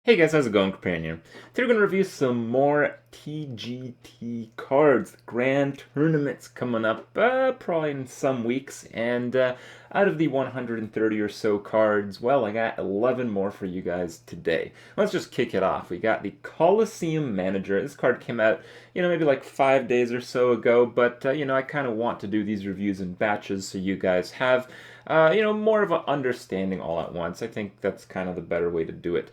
Hey guys, how's it going, Companion? Today we're going to review some more TGT cards. Grand tournaments coming up probably in some weeks, and out of the 130 or so cards, well, I got 11 more for you guys today. Let's just kick it off. We got the Coliseum Manager. This card came out, maybe like 5 days or so ago, but, I kind of want to do these reviews in batches so you guys have more of an understanding all at once. I think that's kind of the better way to do it.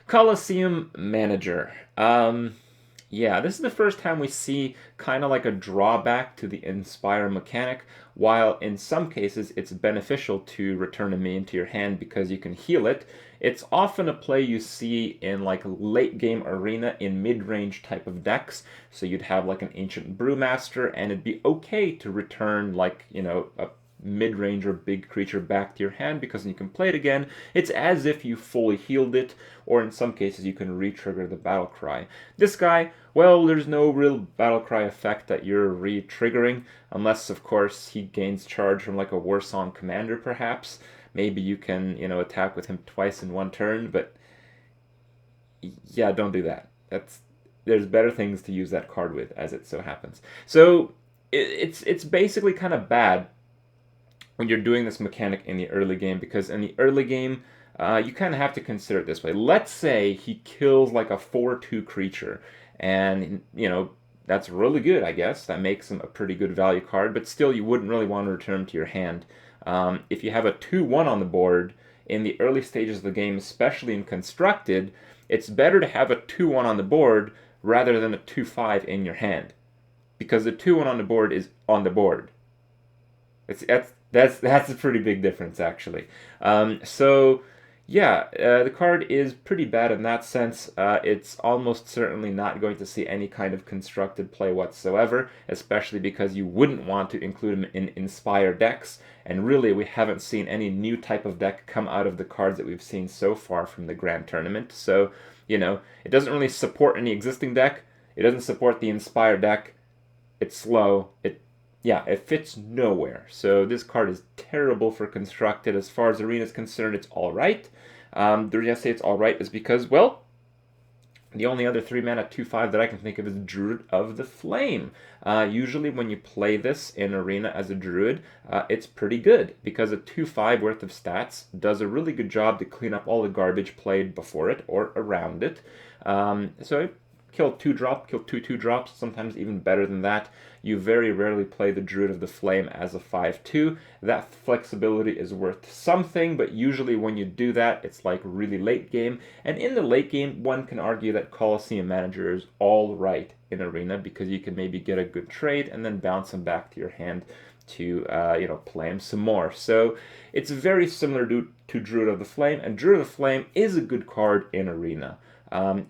Coliseum Manager. Yeah, this is the first time we see kind of like a drawback to the Inspire mechanic, while in some cases it's beneficial to return a minion to your hand because you can heal it. It's often a play you see in like late game arena in mid-range type of decks, so you'd have like an Ancient Brewmaster and it'd be okay to return like, a mid-range or big creature back to your hand because when you can play it again, it's as if you fully healed it, or in some cases you can re-trigger the battle cry. This guy, well, there's no real battle cry effect that you're re-triggering, unless of course he gains charge from like a Warsong commander perhaps. Maybe you can, attack with him twice in one turn, but yeah, don't do that. There's better things to use that card with, as it so happens. So it's basically kind of bad when you're doing this mechanic in the early game, because in the early game, you kind of have to consider it this way. Let's say he kills like a 4-2 creature, and, that's really good, I guess. That makes him a pretty good value card, but still, you wouldn't really want to return him to your hand. If you have a 2-1 on the board in the early stages of the game, especially in Constructed, it's better to have a 2-1 on the board rather than a 2-5 in your hand, because the 2-1 on the board is on the board. That's a pretty big difference, actually. So yeah, the card is pretty bad in that sense. It's almost certainly not going to see any kind of constructed play whatsoever, especially because you wouldn't want to include him in Inspire decks. And really, we haven't seen any new type of deck come out of the cards that we've seen so far from the Grand Tournament. So, it doesn't really support any existing deck. It doesn't support the Inspire deck. It's slow. It fits nowhere. So this card is terrible for Constructed. As far as Arena is concerned, it's alright. The reason I say it's alright is because, well, the only other 3-mana 2-5 that I can think of is Druid of the Flame. Usually when you play this in Arena as a Druid, it's pretty good, because a 2-5 worth of stats does a really good job to clean up all the garbage played before it or around it. So kill 2-drop, kill 2-2-drops, sometimes even better than that. You very rarely play the Druid of the Flame as a 5-2. That flexibility is worth something, but usually when you do that, it's like really late game. And in the late game, one can argue that Coliseum Manager is all right in Arena, because you can maybe get a good trade and then bounce him back to your hand to play him some more. So it's very similar to Druid of the Flame, and Druid of the Flame is a good card in Arena.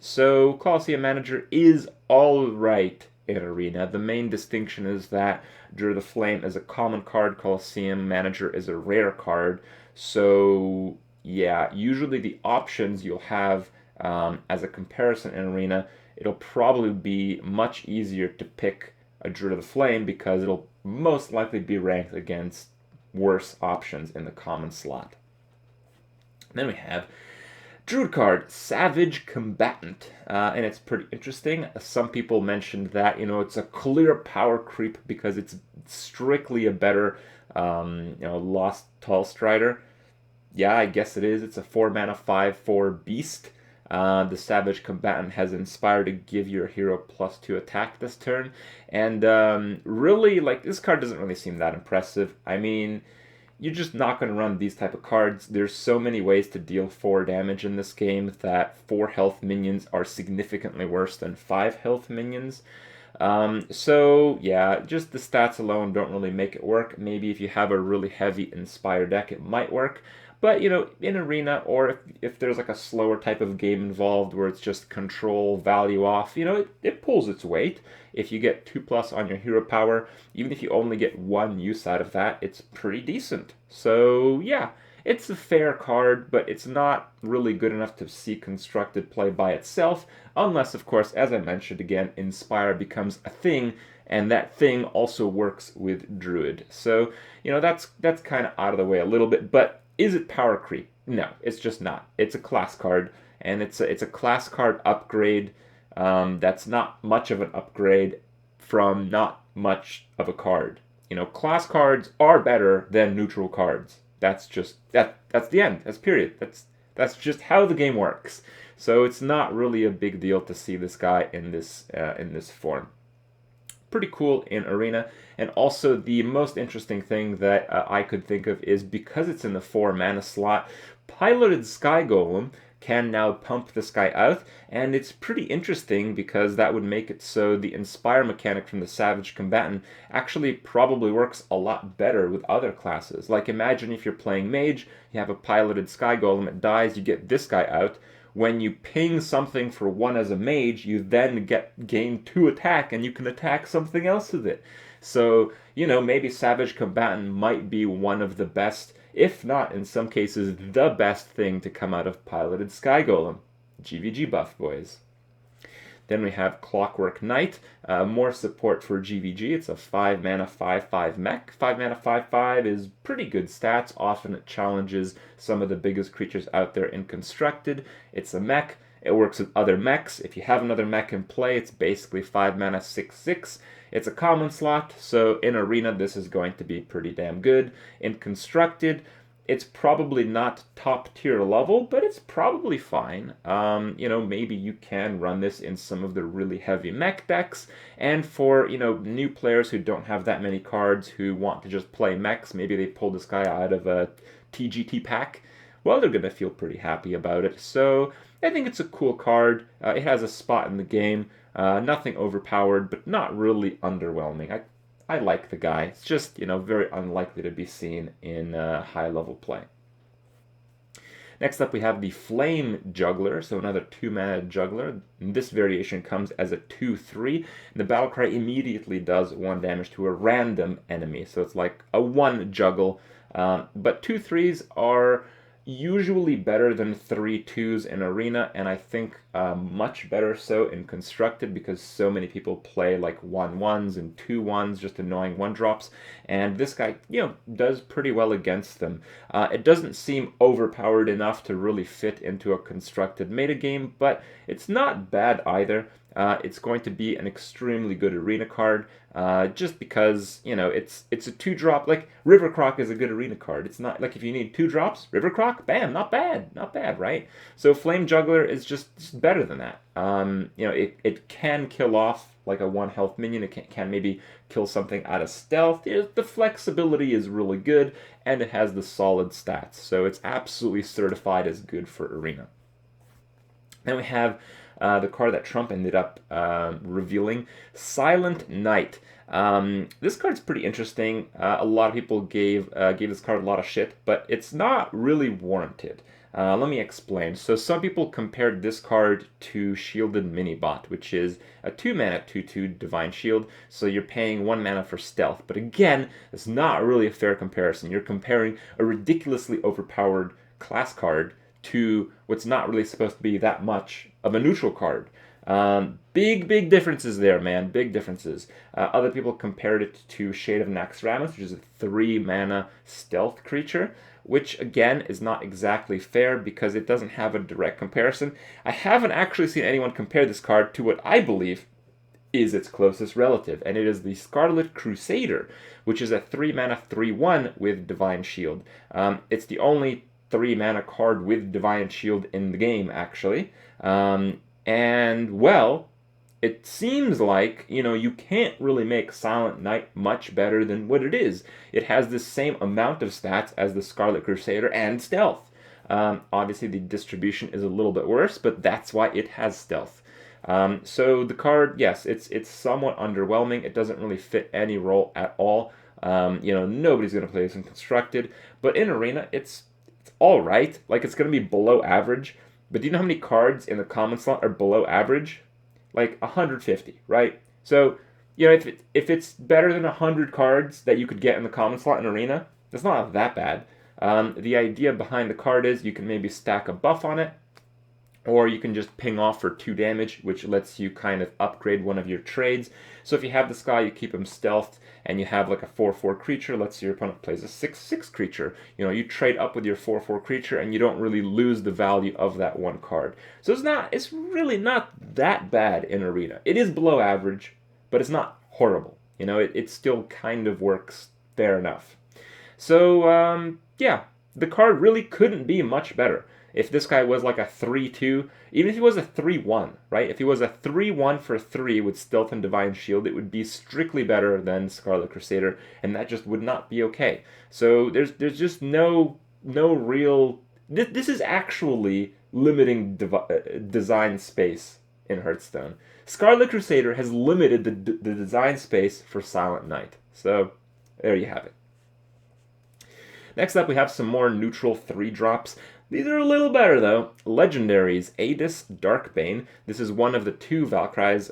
So Coliseum Manager is all right in Arena. The main distinction is that Druid of the Flame is a common card, Coliseum Manager is a rare card. So yeah, usually the options you'll have as a comparison in Arena, it'll probably be much easier to pick a Druid of the Flame because it'll most likely be ranked against worse options in the common slot. Then we have Druid card, Savage Combatant, and it's pretty interesting. Some people mentioned that, it's a clear power creep because it's strictly a better, Lost Tall Strider. Yeah, I guess it is. It's a 4-mana 5/4 beast. The Savage Combatant has Inspire to give your hero +2 attack this turn, and really, like, this card doesn't really seem that impressive. I mean, you're just not going to run these type of cards. There's so many ways to deal 4 damage in this game that 4 health minions are significantly worse than 5 health minions. So yeah, just the stats alone don't really make it work. Maybe if you have a really heavy Inspire deck, it might work. But, in Arena, or if there's like a slower type of game involved where it's just control value off, it pulls its weight. If you get 2+ on your hero power, even if you only get 1 use out of that, it's pretty decent. So yeah, it's a fair card, but it's not really good enough to see constructed play by itself, unless, of course, as I mentioned again, Inspire becomes a thing, and that thing also works with Druid. So, that's kind of out of the way a little bit, but is it power creep? No, it's just not. It's a class card. and it's a class card upgrade that's not much of an upgrade from not much of a card. You know, class cards are better than neutral cards. That's just that's the end. That's period. That's just how the game works. So it's not really a big deal to see this guy in this form. Pretty cool in Arena. And also the most interesting thing that I could think of is because it's in the 4 mana slot, Piloted Sky Golem can now pump this guy out, and it's pretty interesting because that would make it so the Inspire mechanic from the Savage Combatant actually probably works a lot better with other classes. Like imagine if you're playing Mage, you have a Piloted Sky Golem, it dies, you get this guy out. When you ping something for 1 as a mage, you then gain 2 attack, and you can attack something else with it. So, you know, maybe Savage Combatant might be one of the best, if not in some cases the best thing to come out of Piloted Sky Golem. GVG buff, boys. Then we have Clockwork Knight, more support for GVG. It's a 5 mana 5/5 mech. 5 mana 5/5 is pretty good stats. Often it challenges some of the biggest creatures out there in Constructed. It's a mech. It works with other mechs. If you have another mech in play, it's basically 5 mana 6/6. It's a common slot, so in Arena this is going to be pretty damn good. In Constructed, it's probably not top tier level, but it's probably fine. You know, maybe you can run this in some of the really heavy mech decks. And for, you know, new players who don't have that many cards who want to just play mechs, maybe they pull this guy out of a TGT pack, well, they're going to feel pretty happy about it. So I think it's a cool card. It has a spot in the game. Nothing overpowered, but not really underwhelming. I like the guy. It's just, you know, very unlikely to be seen in high-level play. Next up, we have the Flame Juggler, so another 2-mana Juggler. And this variation comes as a 2/3, and the battle cry immediately does 1 damage to a random enemy, so it's like a 1 juggle. But 2/3s are usually better than 3/2s in Arena, and I think much better so in Constructed because so many people play like 1/1s and 2/1s, just annoying 1-drops, and this guy, you know, does pretty well against them. It doesn't seem overpowered enough to really fit into a Constructed metagame, but it's not bad either. It's going to be an extremely good Arena card, just because, you know, it's a 2-drop. Like, River Croc is a good Arena card. It's not, like, if you need 2 drops, River Croc, bam, not bad, right? So Flame Juggler is just better than that. You know, it can kill off, like, a 1 health minion. It can maybe kill something out of stealth. The flexibility is really good, and it has the solid stats. So it's absolutely certified as good for Arena. Then we have the card that Trump ended up revealing, Silent Knight. This card's pretty interesting. A lot of people gave this card a lot of shit, but it's not really warranted. Let me explain. So some people compared this card to Shielded Minibot, which is a 2-mana 2/2 Divine Shield, so you're paying 1 mana for stealth. But again, it's not really a fair comparison. You're comparing a ridiculously overpowered class card to what's not really supposed to be that much of a neutral card. Big differences there, man. Big differences. Other people compared it to Shade of Naxxramas, which is a 3-mana stealth creature, which again is not exactly fair because it doesn't have a direct comparison. I haven't actually seen anyone compare this card to what I believe is its closest relative, and it is the Scarlet Crusader, which is a 3-mana 3/1 with Divine Shield. It's the only 3-mana card with Divine Shield in the game, actually. And, well, it seems like, you know, you can't really make Silent Knight much better than what it is. It has the same amount of stats as the Scarlet Crusader and stealth. Obviously, the distribution is a little bit worse, but that's why it has stealth. So the card, yes, it's somewhat underwhelming. It doesn't really fit any role at all. You know, nobody's going to play this in Constructed. But in Arena, it's all right. Like, it's going to be below average. But do you know how many cards in the common slot are below average? Like 150, right? So, you know, if it's better than 100 cards that you could get in the common slot in Arena, that's not that bad. The idea behind the card is you can maybe stack a buff on it, or you can just ping off for 2 damage, which lets you kind of upgrade one of your trades. So if you have this guy, you keep him stealthed, and you have like a 4/4 creature, let's say your opponent plays a 6/6 creature. You trade up with your 4/4 creature, and you don't really lose the value of that one card. So it's really not that bad in Arena. It is below average, but it's not horrible. It still kind of works fair enough. So, yeah, the card really couldn't be much better. If this guy was like a 3/2, even if he was a 3/1, right? If he was a 3/1 for 3 with Stealth and Divine Shield, it would be strictly better than Scarlet Crusader, and that just would not be okay. So there's just no real. This is actually limiting design space in Hearthstone. Scarlet Crusader has limited the design space for Silent Knight. So there you have it. Next up, we have some more neutral 3-drops. These are a little better, though. Legendaries, Adis Darkbane. This is one of the 2 Valkyries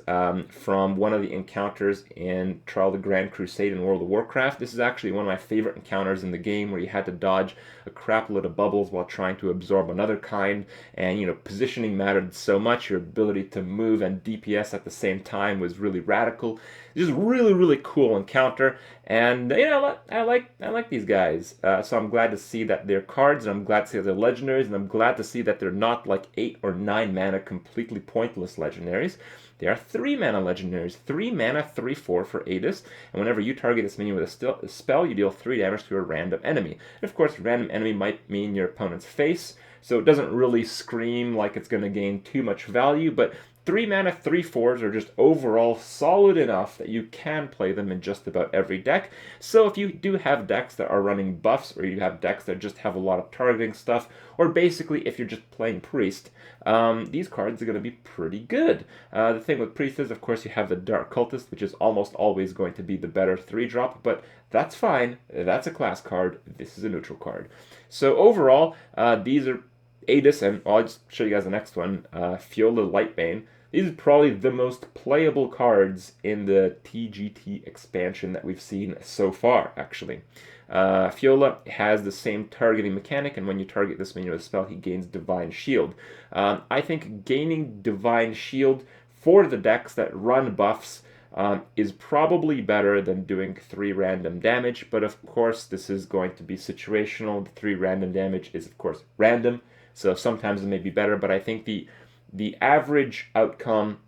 from one of the encounters in Trial of the Grand Crusade in World of Warcraft. This is actually one of my favorite encounters in the game, where you had to dodge a crap load of bubbles while trying to absorb another kind, and positioning mattered so much. Your ability to move and DPS at the same time was really radical. Just really, really cool encounter, and I like these guys. So I'm glad to see that they're cards, and I'm glad to see that they're legendaries, and I'm glad to see that they're not like 8 or 9 mana completely pointless legendaries. They are 3 mana legendaries, 3 mana 3/4 for Adis, and whenever you target this minion with a spell, you deal 3 damage to a random enemy. And of course, random enemy might mean your opponent's face, so it doesn't really scream like it's going to gain too much value, but 3 mana 3/4s are just overall solid enough that you can play them in just about every deck. So if you do have decks that are running buffs, or you have decks that just have a lot of targeting stuff, or basically if you're just playing Priest, these cards are going to be pretty good. The thing with Priest is, of course, you have the Dark Cultist, which is almost always going to be the better 3-drop, but that's fine. That's a class card. This is a neutral card. So overall, these are Adis, and I'll just show you guys the next one, Fiola Lightbane. These are probably the most playable cards in the TGT expansion that we've seen so far, actually. Fiola has the same targeting mechanic, and when you target this minion with a spell, he gains Divine Shield. I think gaining Divine Shield for the decks that run buffs is probably better than doing 3 random damage, but of course this is going to be situational. The 3 random damage is of course random, so sometimes it may be better, but I think the average outcome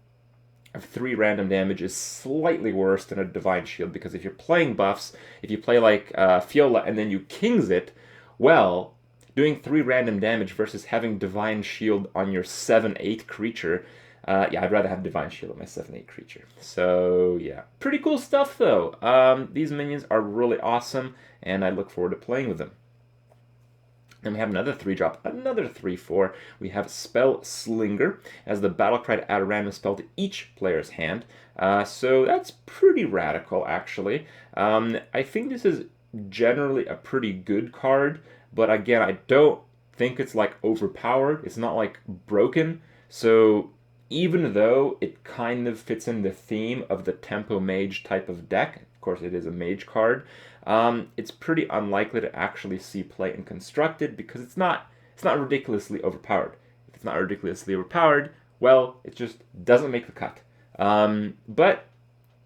of 3 random damage is slightly worse than a Divine Shield, because if you're playing buffs, if you play like Fiola and then you Kings it, well, doing 3 random damage versus having Divine Shield on your 7/8 creature, yeah, I'd rather have Divine Shield on my 7/8 creature. So, yeah. Pretty cool stuff, though. These minions are really awesome, and I look forward to playing with them. Then we have another 3-drop, another 3/4. We have Spell Slinger as the battle cry to add a random spell to each player's hand. So that's pretty radical, actually. I think this is generally a pretty good card, but again, I don't think it's like overpowered. It's not like broken. So even though it kind of fits in the theme of the Tempo Mage type of deck, of course it is a mage card, it's pretty unlikely to actually see play in Constructed, because it's not ridiculously overpowered. If it's not ridiculously overpowered, well, it just doesn't make the cut. But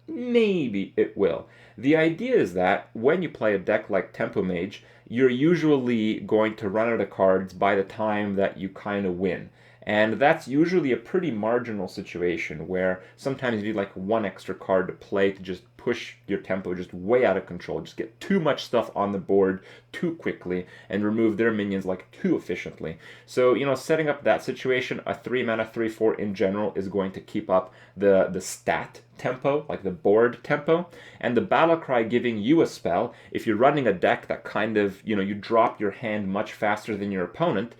maybe it will. The idea is that when you play a deck like Tempo Mage, you're usually going to run out of cards by the time that you kind of win. And that's usually a pretty marginal situation, where sometimes you need like 1 extra card to play to just push your tempo just way out of control, just get too much stuff on the board too quickly, and remove their minions like too efficiently. So, setting up that situation, a 3 mana 3/4 in general is going to keep up the stat tempo, like the board tempo, and the battle cry giving you a spell. If you're running a deck that kind of, you drop your hand much faster than your opponent,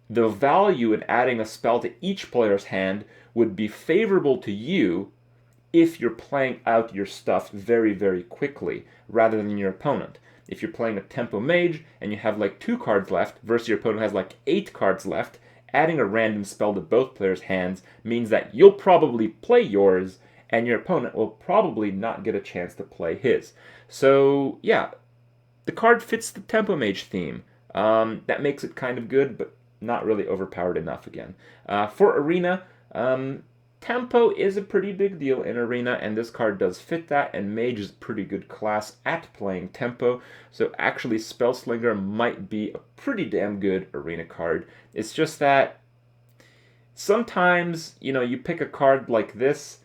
the value in adding a spell to each player's hand would be favorable to you if you're playing out your stuff very, very quickly, rather than your opponent. If you're playing a Tempo Mage and you have like 2 cards left versus your opponent has like 8 cards left, adding a random spell to both players' hands means that you'll probably play yours, and your opponent will probably not get a chance to play his. So, yeah, the card fits the Tempo Mage theme. That makes it kind of good, but not really overpowered enough again. For Arena, tempo is a pretty big deal in Arena, and this card does fit that, and Mage is a pretty good class at playing tempo, so actually Slinger might be a pretty damn good Arena card. It's just that sometimes, you pick a card like this,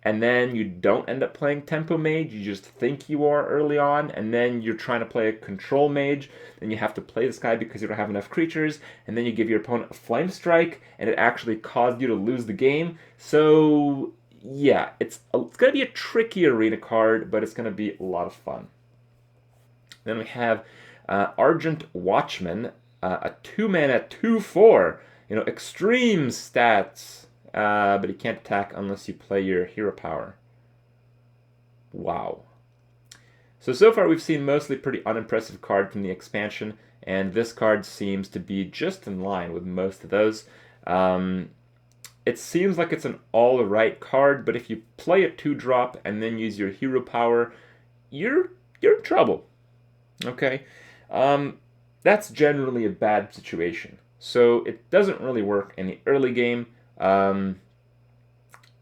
and then you don't end up playing Tempo Mage, you just think you are early on, and then you're trying to play a Control Mage, then you have to play this guy because you don't have enough creatures, and then you give your opponent a Flame Strike, and it actually caused you to lose the game. So, yeah, it's going to be a tricky Arena card, but it's going to be a lot of fun. Then we have Argent Watchman, a 2-mana 2/4, extreme stats. But he can't attack unless you play your hero power. Wow. So far we've seen mostly pretty unimpressive cards from the expansion, and this card seems to be just in line with most of those. It seems like it's an all-right card, but if you play a 2-drop and then use your hero power, you're in trouble. Okay? That's generally a bad situation. So it doesn't really work in the early game.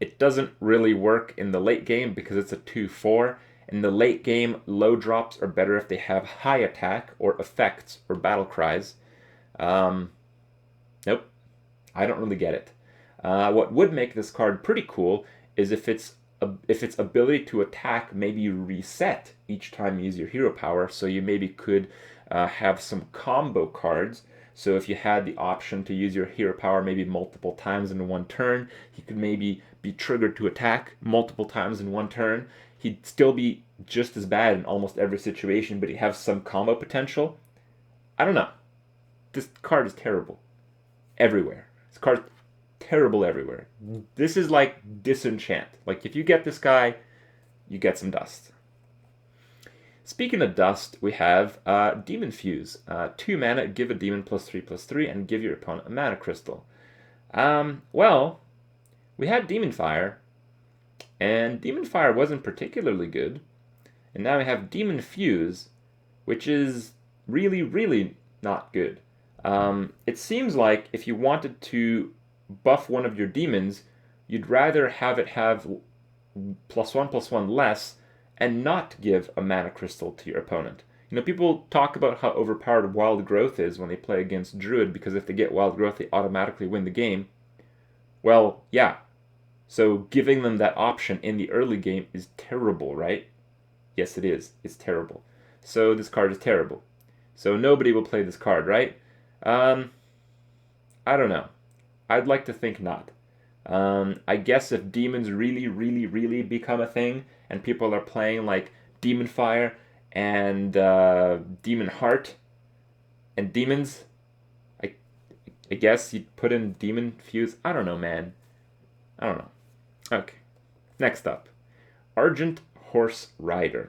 It doesn't really work in the late game because it's a 2/4. In the late game, low drops are better if they have high attack or effects or battle cries. Nope, I don't really get it. What would make this card pretty cool is if its ability to attack maybe reset each time you use your hero power, so you maybe could have some combo cards. So if you had the option to use your hero power maybe multiple times in one turn, he could maybe be triggered to attack multiple times in one turn. He'd still be just as bad in almost every situation, but he'd have some combo potential. I don't know. This card is terrible. Everywhere. This card's terrible everywhere. This is like Disenchant. Like, if you get this guy, you get some dust. Speaking of dust, we have Demonfuse. 2 mana, give a demon +3/+3, and give your opponent a mana crystal. Well, we had Demon Fire, and Demon Fire wasn't particularly good. And now we have Demonfuse, which is really, really not good. It seems like if you wanted to buff one of your demons, you'd rather have it have +1/+1 less, and not give a mana crystal to your opponent. People talk about how overpowered Wild Growth is when they play against Druid, because if they get Wild Growth, they automatically win the game. Well, yeah. So giving them that option in the early game is terrible, right? Yes, it is. It's terrible. So this card is terrible. So nobody will play this card, right? I don't know. I'd like to think not. I guess if demons really, really, really become a thing, and people are playing like Demon Fire and Demon Heart and Demons, I guess you'd put in Demonfuse. I don't know, man. I don't know. Okay. Next up, Argent Horserider.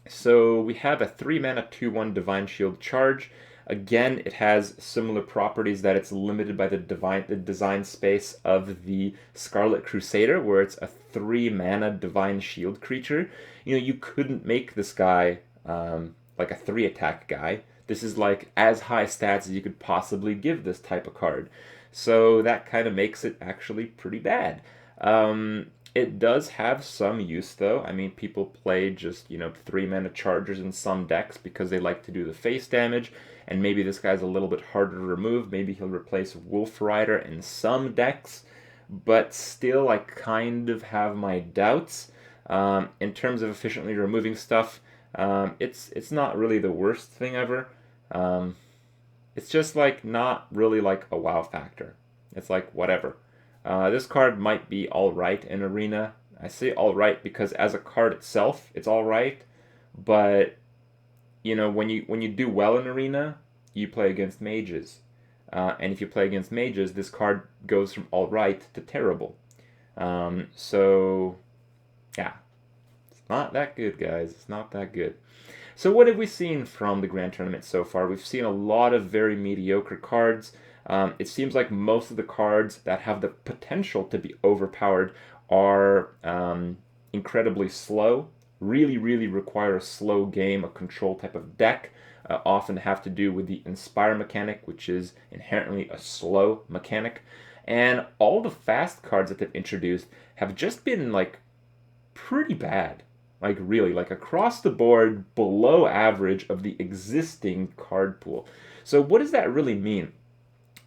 So we have a 3-mana 2/1 Divine Shield charge. Again, it has similar properties that it's limited by the design space of the Scarlet Crusader, where it's a 3-mana Divine Shield creature. You couldn't make this guy like a 3-attack guy. This is like as high stats as you could possibly give this type of card. So that kind of makes it actually pretty bad. It does have some use, though. I mean, people play just, 3-mana chargers in some decks because they like to do the face damage, and maybe this guy's a little bit harder to remove. Maybe he'll replace Wolf Rider in some decks, but still, I kind of have my doubts. In terms of efficiently removing stuff, it's not really the worst thing ever. It's just, not really, a wow factor. It's whatever. This card might be alright in Arena. I say alright because as a card itself, it's alright. But, when you do well in Arena, you play against mages. And if you play against mages, this card goes from alright to terrible. So, yeah. It's not that good, guys. It's not that good. So what have we seen from the Grand Tournament so far? We've seen a lot of very mediocre cards. It seems like most of the cards that have the potential to be overpowered are incredibly slow, really, really require a slow game, a control type of deck. often have to do with the Inspire mechanic, which is inherently a slow mechanic. And all the fast cards that they've introduced have just been like pretty bad. Like really, like across the board, below average of the existing card pool. So what does that really mean?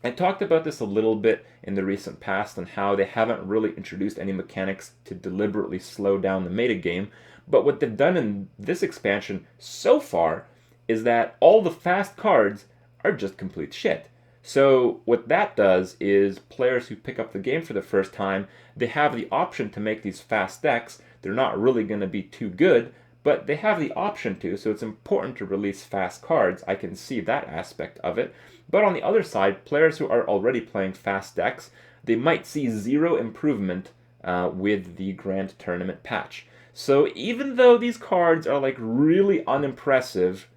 I talked about this a little bit in the recent past on how they haven't really introduced any mechanics to deliberately slow down the metagame, but what they've done in this expansion so far is that all the fast cards are just complete shit. So what that does is players who pick up the game for the first time, they have the option to make these fast decks. They're not really going to be too good, but they have the option to, so it's important to release fast cards. I can see that aspect of it. But on the other side, players who are already playing fast decks, they might see zero improvement with the Grand Tournament patch. So even though these cards are like really unimpressive,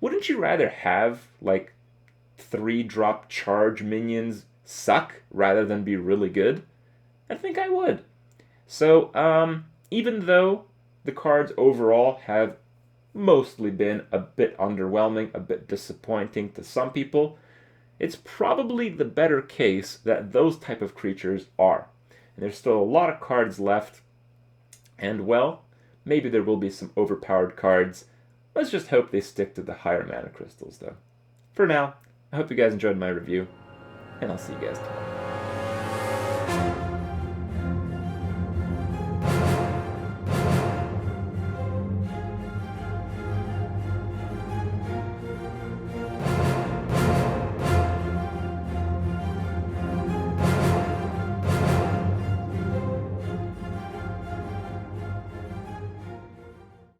wouldn't you rather have like 3-drop charge minions suck rather than be really good? I think I would. So even though the cards overall have mostly been a bit underwhelming, a bit disappointing to some people, it's probably the better case that those type of creatures are. And there's still a lot of cards left, and well, maybe there will be some overpowered cards. Let's just hope they stick to the higher mana crystals though. For now, I hope you guys enjoyed my review, and I'll see you guys tomorrow.